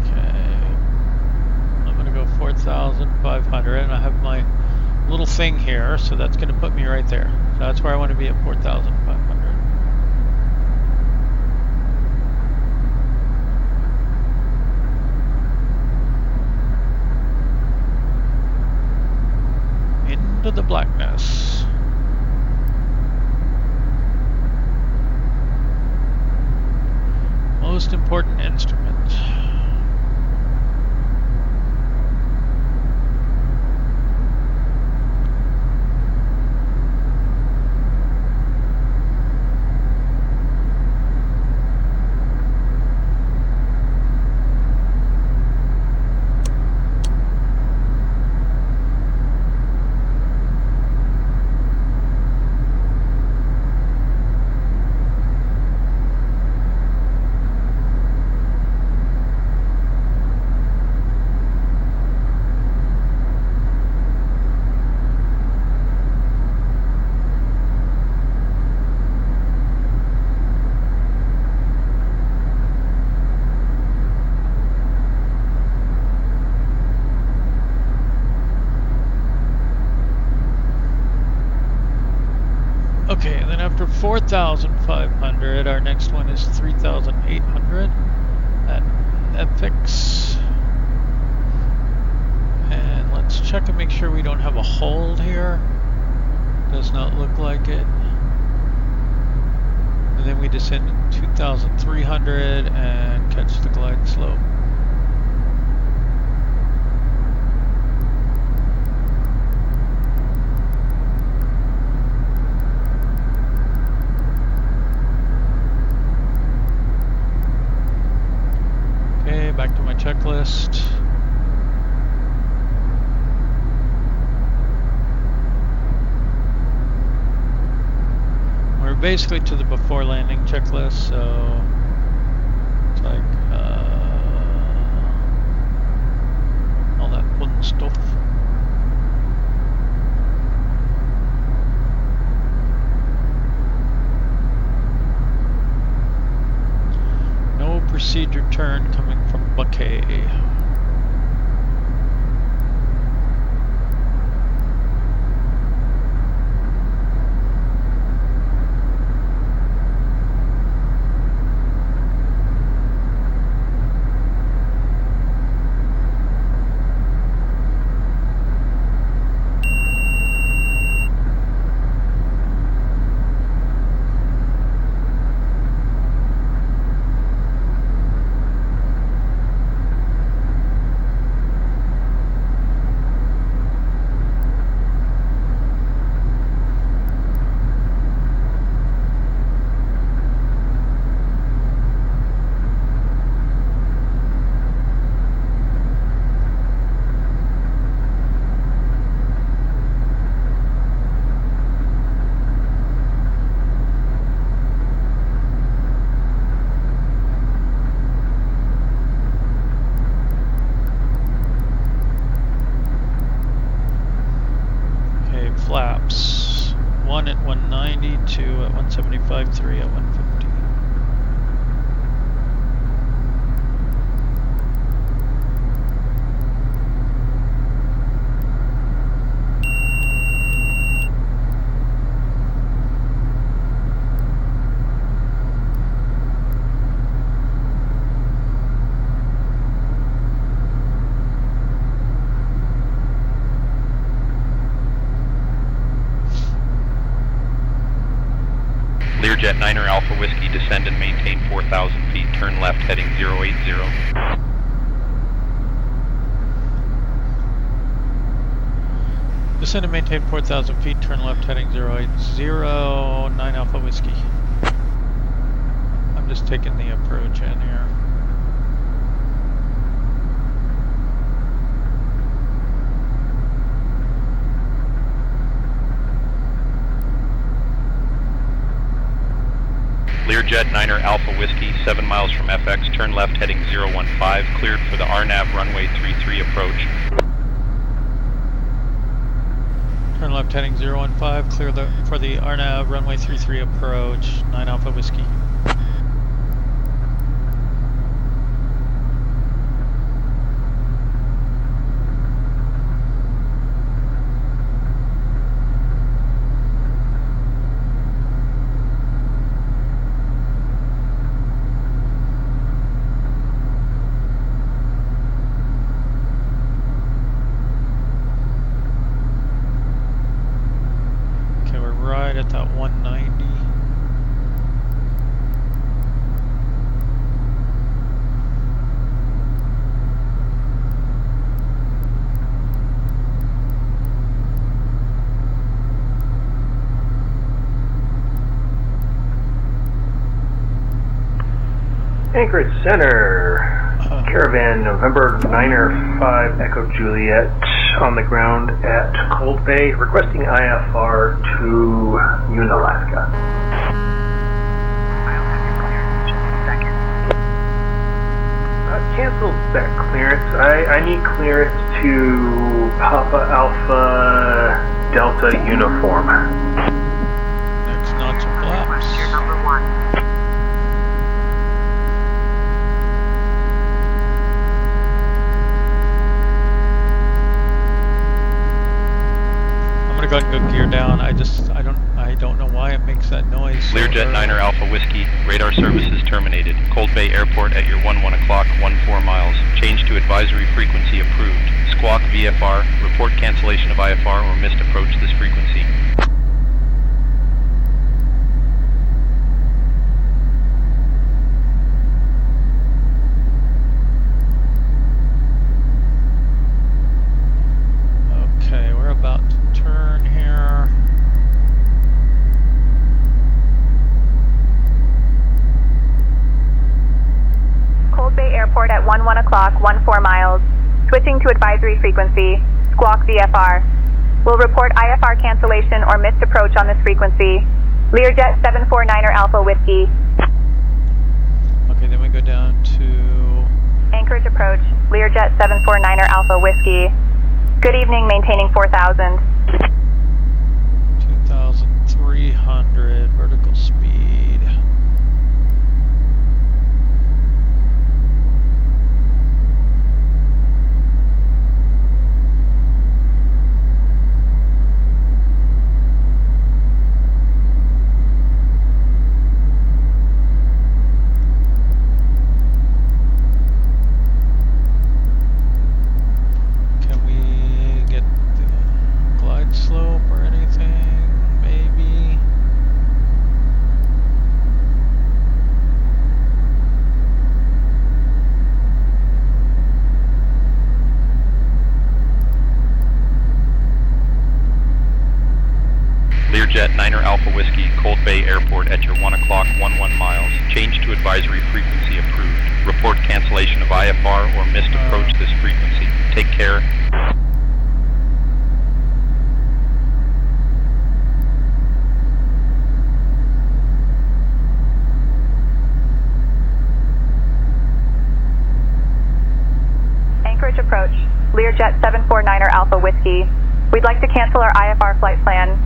Okay. I'm gonna go 4,500 and I have my little thing here, so that's gonna put me right there. So that's where I want to be at 4,500. Into the blackness. Most important instrument. Okay, and then after 4,500, our next one is 3,800 at FX. And let's let's check and make sure we don't have a hold here. Does not look like it. And then we descend 2,300 and catch the glide slope. Okay, back to my checklist. We're basically to the before landing checklist, so it's like all that fun stuff. No procedure turn coming from Buckeye. Flaps. 1 at 190, 2 at 175, 3 at 150. Learjet 9er Alpha Whiskey, descend and maintain 4,000 feet, turn left heading 080. Descend and maintain 4,000 feet, turn left heading 080, 9 Alpha Whiskey. I'm just taking the approach in here. Learjet 9er Alpha Whiskey, 7 miles from FX, turn left heading 015, cleared for the RNAV runway 33 approach. Turn left heading 015, clear for the RNAV runway 33 approach, 9 Alpha Whiskey. At that 190. Anchorage Center. Caravan November 9er 5 Echo Juliet on the ground at Cold Bay, requesting IFR to Unalaska. Cancel that clearance. I need clearance to Papa Alpha Delta Uniform. Next notch of flaps. You're number 1. I'm gonna go ahead and go gear down. I I don't know why it makes that noise. So Learjet early. 9er Alpha Whiskey, radar services terminated. Cold Bay Airport at your 1 o'clock, 14 miles. Change to advisory frequency approved. Squawk VFR, report cancellation of IFR or missed approach this frequency. Okay, we're about to turn here. Cold Bay Airport at 1 o'clock, 14 miles. Switching to advisory frequency, squawk VFR. Will report IFR cancellation or missed approach on this frequency. Learjet 749er Alpha Whiskey. Okay, then we go down to Anchorage approach, Learjet 749er Alpha Whiskey. Good evening, maintaining 4,000. 2,300 vertical speed. Can we get the glide slope or anything? Maybe. Learjet 9er Alpha Whiskey, Cold Bay Airport at your 1 o'clock, 11 miles. Change to advisory frequency approved. Report cancellation of IFR or missed approach this frequency. Take care. Anchorage approach, Learjet 749er Alpha Whiskey. We'd like to cancel our IFR flight plan.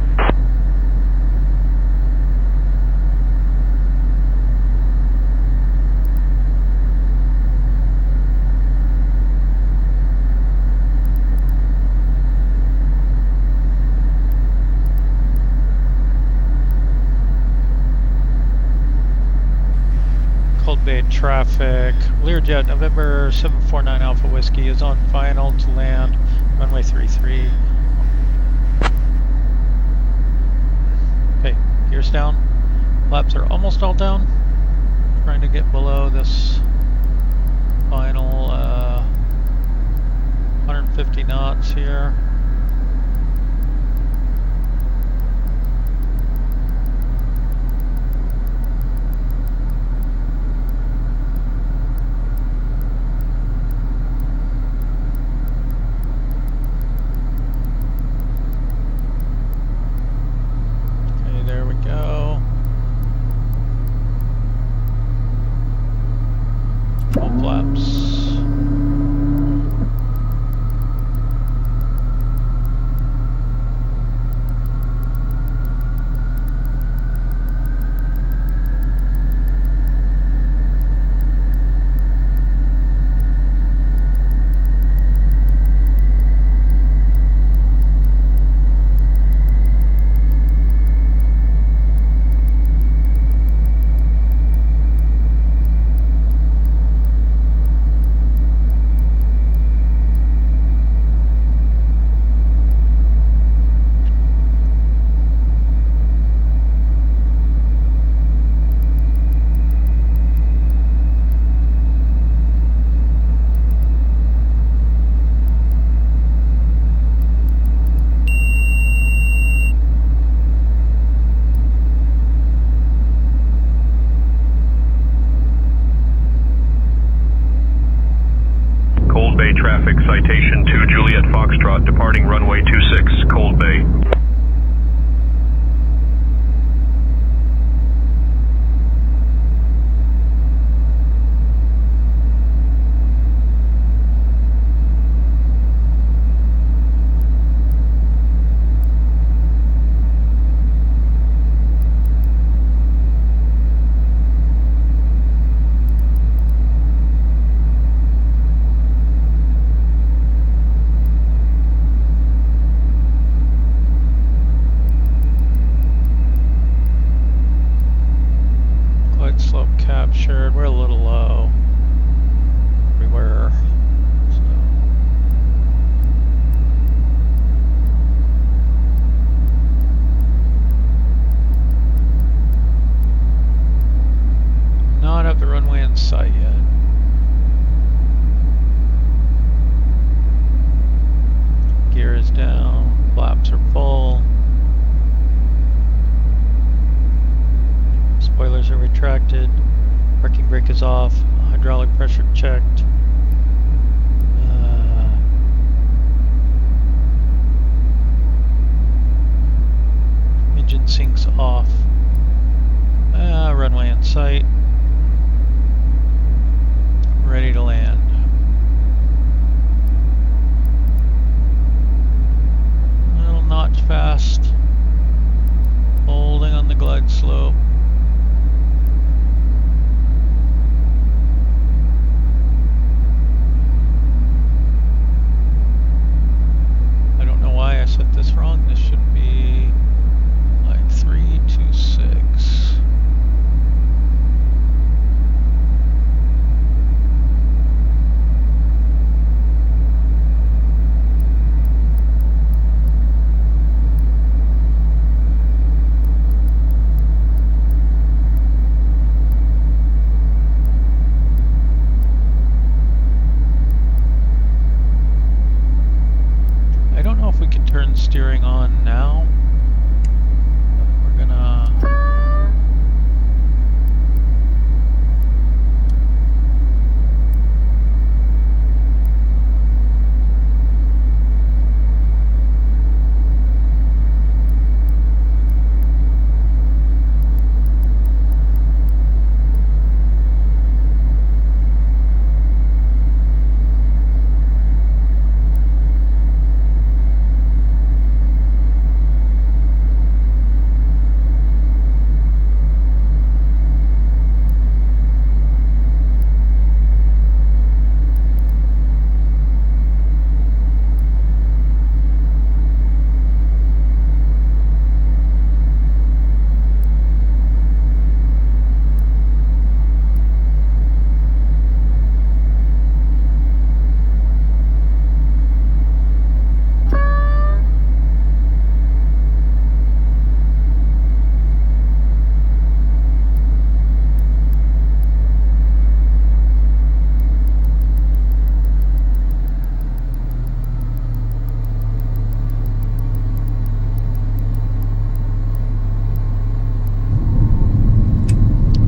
Cold Bay traffic. Learjet November 749 Alpha Whiskey is on final to land runway 33. Okay, gears down. Flaps are almost all down. Trying to get below this final 150 knots here. in sight yet. Gear is down, flaps are full. Spoilers are retracted. Parking brake is off. Hydraulic pressure checked. Engine sinks off. Runway in sight. Ready to land. A little notch fast. Holding on the glide slope. I don't know why I set this wrong. This should be like 326. I don't know if we can turn steering on now, but we're gonna...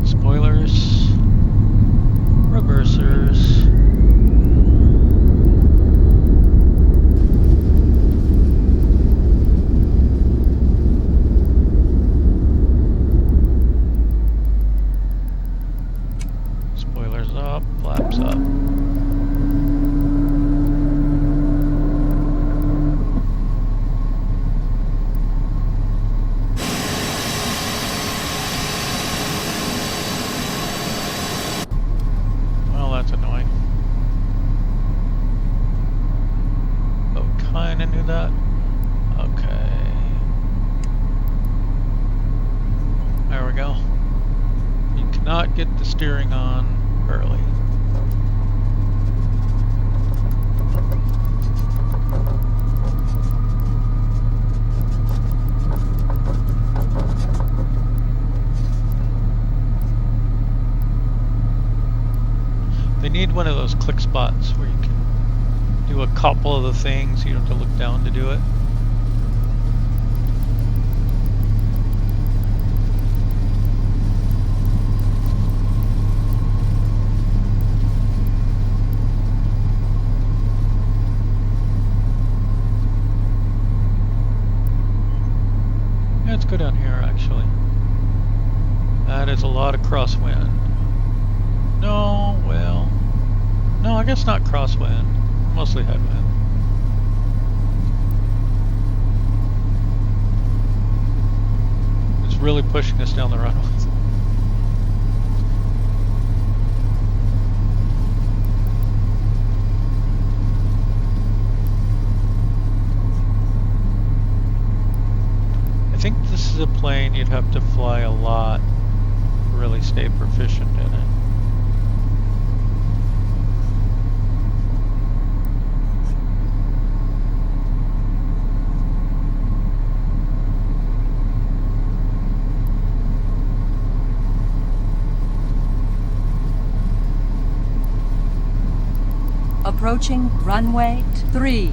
Spoilers, reversers. Spoilers up, flaps up. Well, that's annoying. But we kinda knew that. Okay. There we go. You cannot get the steering on early. They need one of those click spots where you can do a couple of the things, you don't have to look down to do it. Yeah, let's go down here actually. That is a lot of crosswind. No, well, no, I guess not crosswind, mostly headwind. It's really pushing us down the runway. I think this is a plane you'd have to fly a lot to really stay proficient in it. Approaching runway 3.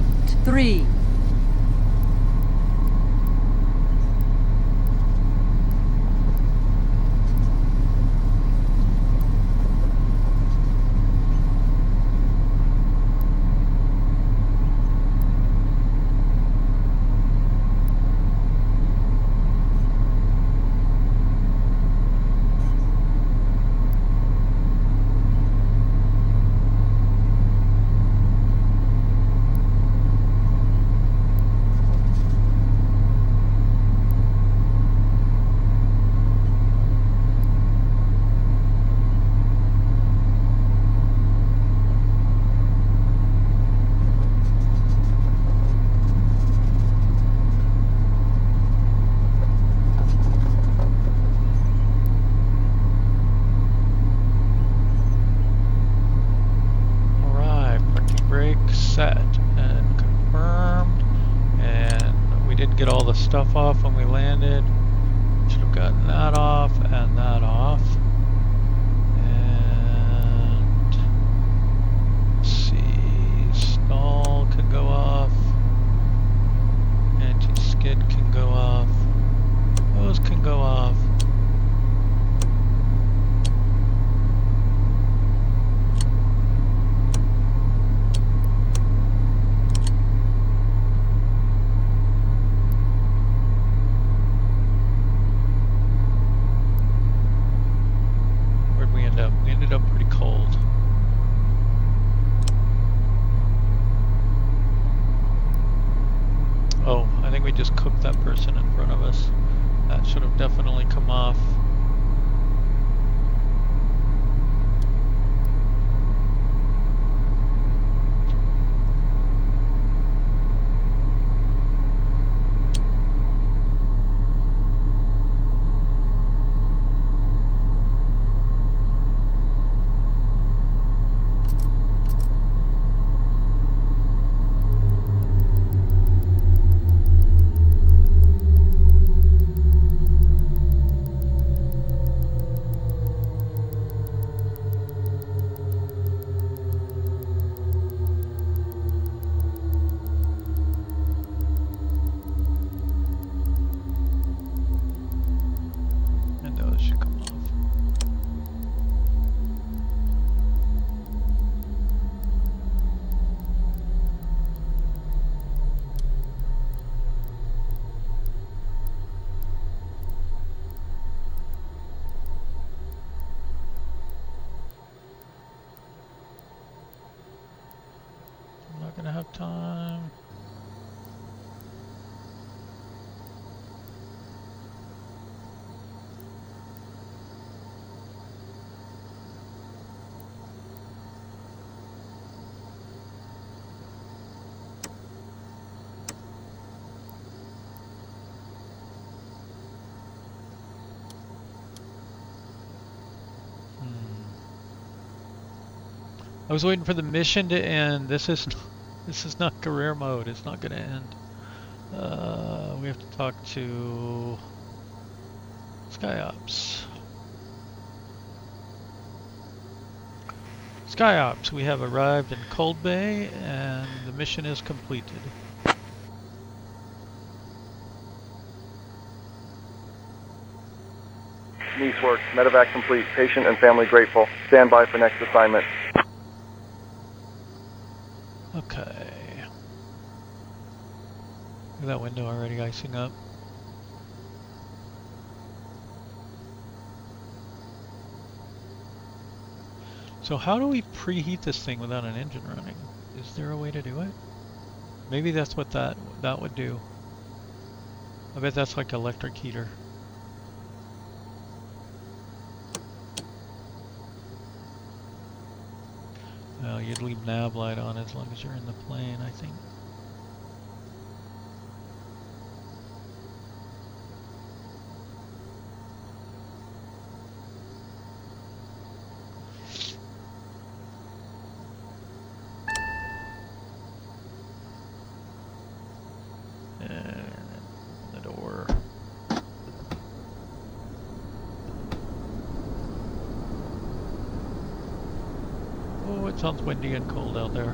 Set and confirmed, and we didn't get all the stuff off when we landed. Should have gotten that off and that off. And let's see, stall can go off, anti-skid can go off, those can go off. We ended up pretty cold. Oh, I think we just cooked that person in front of us. That should have definitely come off. Should come off. I'm not gonna have time. I was waiting for the mission to end. This is not career mode. It's not going to end. We have to talk to SkyOps. SkyOps, we have arrived in Cold Bay and the mission is completed. Nice work. Medevac complete. Patient and family grateful. Stand by for next assignment. Okay. Look at that window already icing up. So how do we preheat this thing without an engine running? Is there a way to do it? Maybe that's what that would do. I bet that's like electric heater. Well, you'd leave nav light on as long as you're in the plane, I think. Sounds windy and cold out there.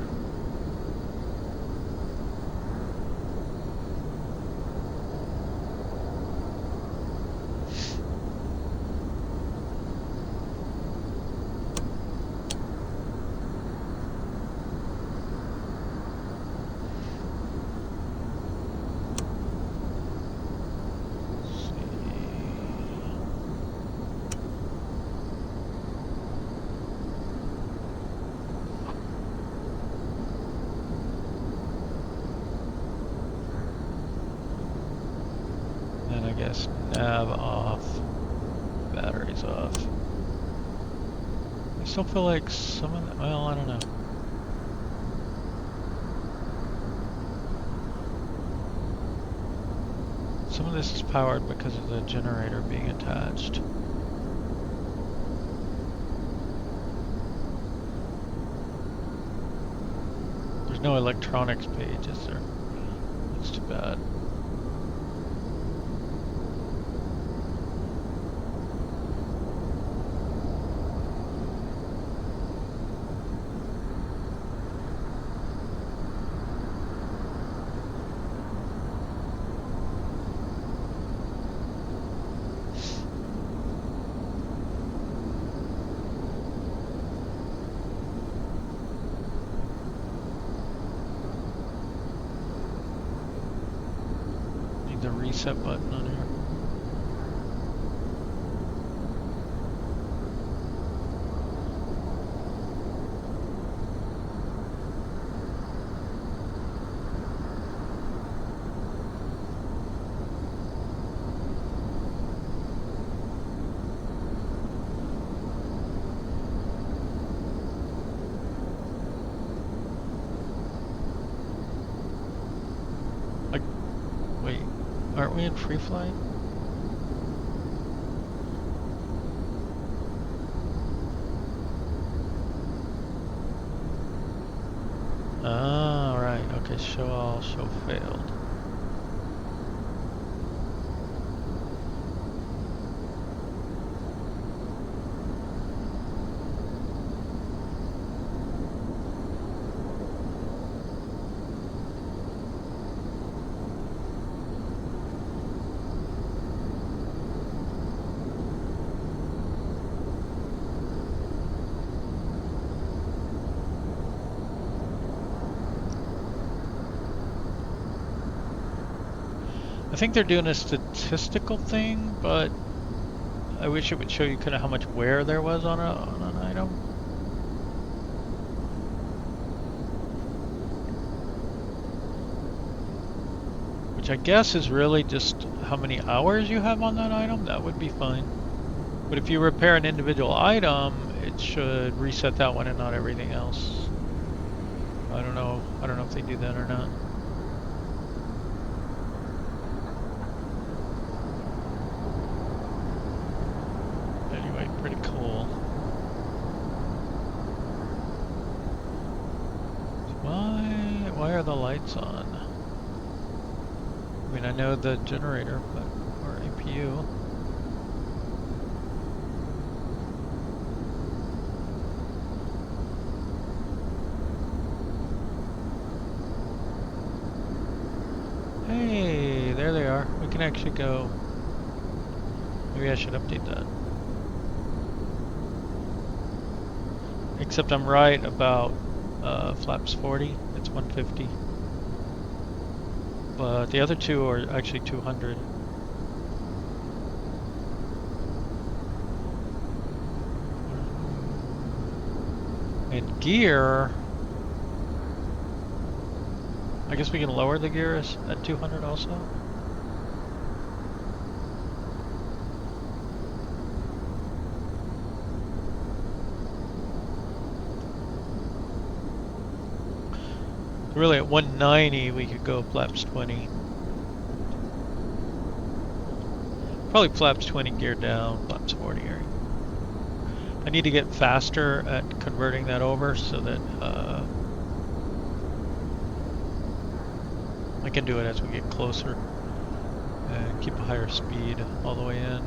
guess nav off, batteries off. I still feel like some of the, well, I don't know. Some of this is powered because of the generator being attached. There's no electronics page, is there? That's too bad. The reset button on here. Wait. Aren't we in free flight? Ah, right. Okay, show all, show failed. I think they're doing a statistical thing, but I wish it would show you kind of how much wear there was on an item. Which I guess is really just how many hours you have on that item. That would be fine. But if you repair an individual item, it should reset that one and not everything else. I don't know if they do that or not. Pretty cool. Why are the lights on? I mean, I know the generator, but or APU. Hey, there they are. We can actually go. Maybe I should update that. Except I'm right about flaps 40, it's 150. But the other two are actually 200. And gear, I guess we can lower the gears at 200 also. Really, at 190, we could go flaps 20. Probably flaps 20 gear down, flaps 40 gear. I need to get faster at converting that over so that I can do it as we get closer and keep a higher speed all the way in.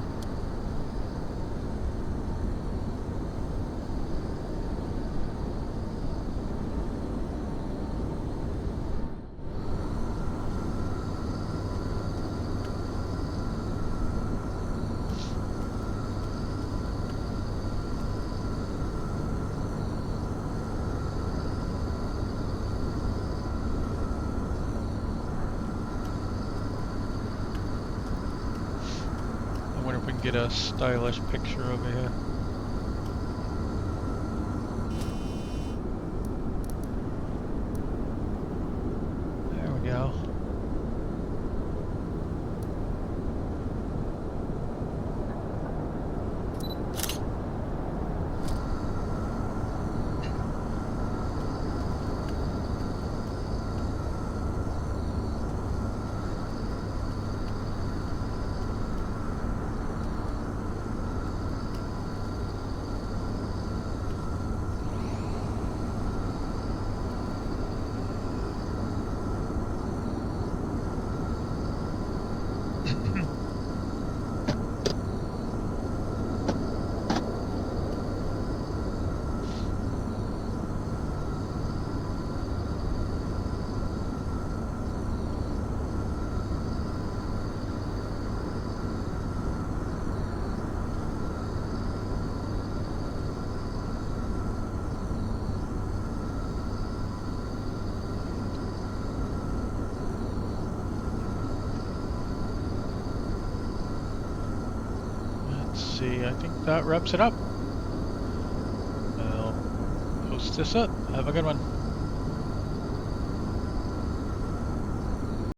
Get a stylish picture over here. There we go. see. I think that wraps it up. I'll post this up. Have a good one.